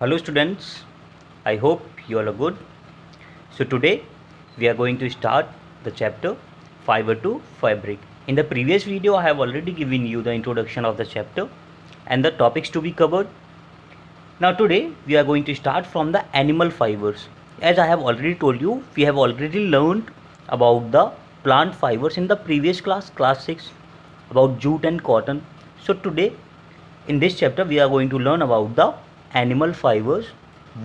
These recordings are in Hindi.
Hello students, I hope you all are good. So today we are going to start the chapter Fiber to Fabric. In the previous video I have already given you the introduction of the chapter and the topics to be covered. Now today we are going to start from the animal fibers. As I have already told you, we have already learned about the plant fibers in the previous class 6, about jute and cotton. So today in this chapter we are going to learn about the animal fibers,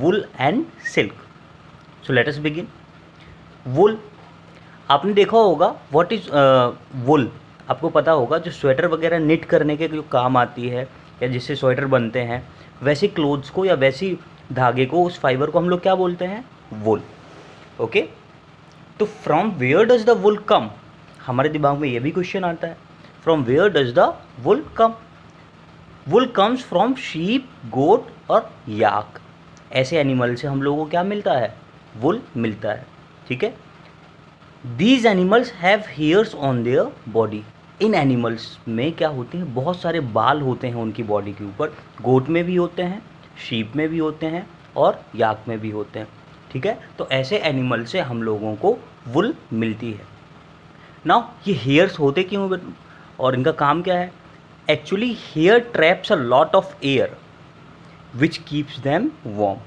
wool and silk. So let us begin. Wool, आपने देखा होगा व्हाट इज वुल, आपको पता होगा जो स्वेटर वगैरह निट करने के जो काम आती है या जिससे स्वेटर बनते हैं, वैसे क्लोथ्स को या वैसी धागे को, उस फाइबर को हम लोग क्या बोलते हैं? वुल. ओके, तो from where does the wool come, हमारे दिमाग में ये भी क्वेश्चन आता है, from where does the wool come? Wool comes from sheep, goat और याक. ऐसे एनिमल से हम लोगों को क्या मिलता है? वुल मिलता है. ठीक है. These animals have hairs on their body. In animals में क्या होते हैं? बहुत सारे बाल होते हैं उनकी बॉडी के ऊपर. गोट में भी होते हैं, शीप में भी होते हैं और याक में भी होते हैं. ठीक है. तो ऐसे एनिमल से हम लोगों को वुल मिलती है. नाउ ये हेयर्स होते क्यों और इनका काम क्या है? Actually hair traps a lot of air which keeps them warm.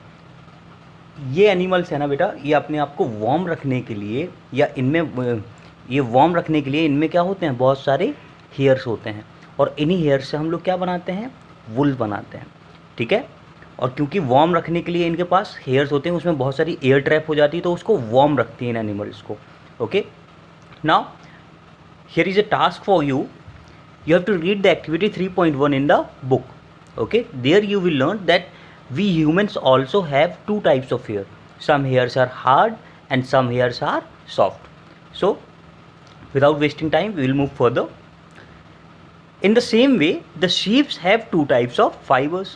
ये एनिमल्स है ना बेटा, ये अपने आप को वार्म रखने के लिए या इनमें ये वार्म रखने के लिए इनमें क्या होते हैं? बहुत सारे हेयर्स होते हैं और इन्हीं हेयर्स से हम लोग क्या बनाते हैं? वुल बनाते हैं. ठीक है. और क्योंकि वार्म रखने के लिए इनके पास हेयर्स होते हैं, उसमें बहुत सारी एयर ट्रैप हो जाती है, तो उसको वार्म रखती है इन एनिमल्स को. Okay. Now here is a task for you. You have to read the activity 3.1 in the book. Okay, there you will learn that we humans also have two types of hair. Some hairs are hard and some hairs are soft. So without wasting time, we will move further. In the same way, the sheep have two types of fibers.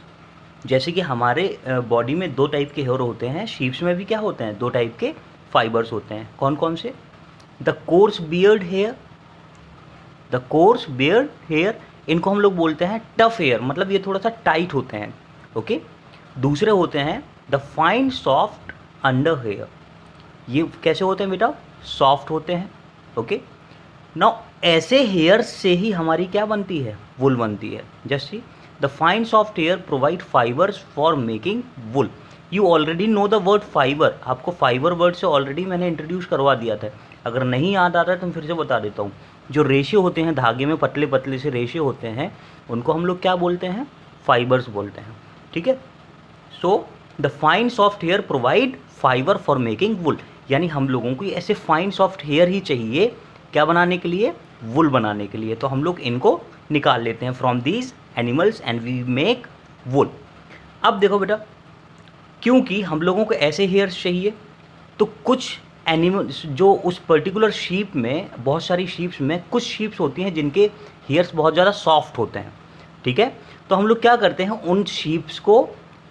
जैसे कि हमारे बॉडी में दो टाइप के हेयर होते हैं, शीप्स में भी क्या होते हैं? दो टाइप के फाइबर्स होते हैं. कौन कौन से? The coarse beard hair, the coarse beard hair, इनको हम लोग बोलते हैं टफ हेयर, मतलब ये थोड़ा सा टाइट होते हैं. ओके. दूसरे होते हैं the fine soft under hair. ये कैसे होते हैं बेटा? सॉफ्ट होते हैं. ओके. नाउ ऐसे हेयर से ही हमारी क्या बनती है? वुल बनती है. Just see, the fine soft hair provide fibres for making wool. You already know the word fibre. आपको फाइबर वर्ड से ऑलरेडी मैंने इंट्रोड्यूस करवा दिया था. अगर नहीं याद आ रहा है तो मैं फिर से बता देता हूँ. जो रेशे होते हैं धागे में, पतले पतले से रेशे होते हैं, उनको हम लोग क्या बोलते हैं? फाइबर्स बोलते हैं. ठीक है. So the fine soft hair provide fibre for making wool. यानी हम लोगों को ऐसे फाइन सॉफ्ट हेयर ही चाहिए क्या बनाने के लिए? वुल बनाने के लिए. तो हम लोग इनको निकाल लेते हैं from these animals and we make wool. अब देखो बेटा, क्योंकि हम लोगों को ऐसे हेयर्स चाहिए, तो कुछ एनिमल्स जो उस पर्टिकुलर शीप में, बहुत सारी शीप्स में कुछ शीप्स होती हैं जिनके हेयर्स बहुत ज़्यादा सॉफ्ट होते हैं. ठीक है. तो हम लोग क्या करते हैं? उन शीप्स को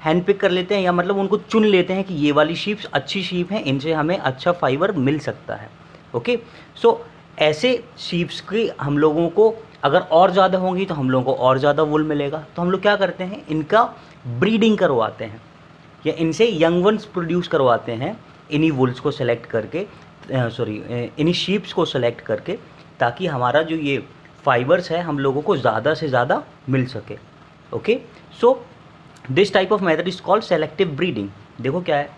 हैंड पिक कर लेते हैं, या मतलब उनको चुन लेते हैं कि ये वाली शीप्स अच्छी शीप हैं, इनसे हमें अच्छा फाइबर मिल सकता है. ओके. सो ऐसे शीप्स की हम लोगों को अगर और ज़्यादा होंगी तो हम लोगों को और ज़्यादा वुल मिलेगा. तो हम लोग क्या करते हैं? इनका ब्रीडिंग करवाते हैं या इनसे यंग वंस प्रोड्यूस करवाते हैं, इन्हीं वुल्स को सेलेक्ट करके, इन्हीं शीप्स को सेलेक्ट करके, ताकि हमारा जो ये फाइबर्स है हम लोगों को ज़्यादा से ज़्यादा मिल सके. Okay. So this type of method is called selective breeding. देखो क्या है?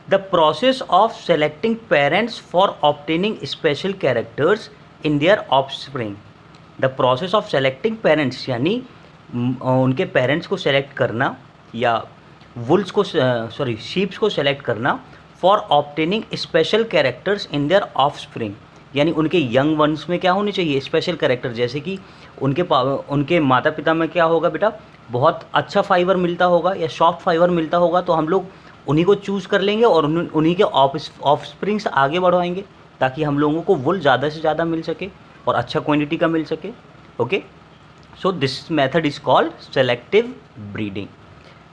The process of selecting parents for obtaining special characters in their offspring. The process of selecting parents यानी उनके पेरेंट्स को सेलेक्ट करना या वुल्स को शीप्स को सेलेक्ट करना for obtaining special characters in their offspring. यानी उनके यंग वंस में क्या होने चाहिए? Special character. जैसे कि उनके माता पिता में क्या होगा बेटा? बहुत अच्छा फाइबर मिलता होगा या सॉफ्ट फाइबर मिलता होगा, तो हम लोग उन्हीं को चूज़ कर लेंगे और उन्हीं के ऑफस्प्रिंग से आगे बढ़वाएंगे, ताकि हम लोगों को वुल ज़्यादा से ज़्यादा मिल सके और अच्छा क्वान्टिटी का मिल सके. Okay. So this method is called selective breeding.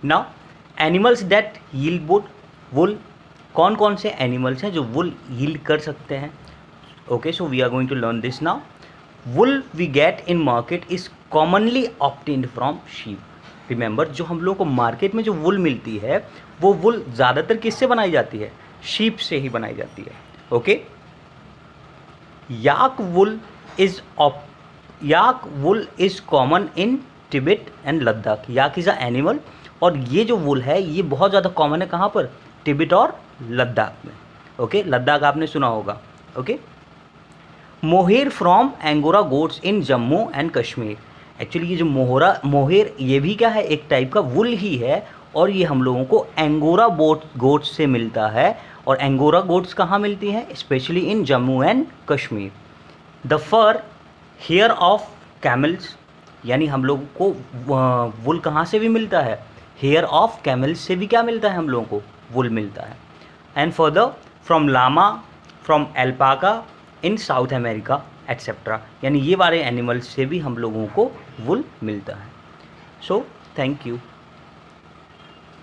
Now animals that yield wool. कौन कौन से एनिमल्स हैं जो वुल यील्ड कर सकते हैं? Okay. So we are going to learn this now. Wool we get in market is commonly obtained from sheep. Remember, जो हम लोग को मार्केट में जो वुल मिलती है वो वुल ज़्यादातर किससे बनाई जाती है? शीप से ही बनाई जाती है। Okay, yak wool is common in Tibet and Ladakh. Yak is a animal, और ये जो वुल है ये बहुत ज़्यादा कॉमन है कहाँ पर? तिब्बत और लद्दाख में। ओके, लद्दाख आपने सुना होगा। Okay, mohair from Angora goats in Jammu and Kashmir. Actually ये जो मोहेर ये भी क्या है? एक टाइप का वुल ही है, और ये हम लोगों को एंगोरा गोट्स से मिलता है। और एंगोरा गोट्स कहाँ मिलती हैं? Specially in Jammu and Kashmir. The fur hair of camels, यानी हम लोगों को वुल कहाँ से भी मिलता है? हेयर ऑफ कैमल्स से भी क्या मिलता है? हम लोगों को वुल मिलता है। And further from llama, from alpaca in South America etcetera, यानी ये वाले एनिमल्स से भी हम लोगों को वुल मिलता है। So thank you.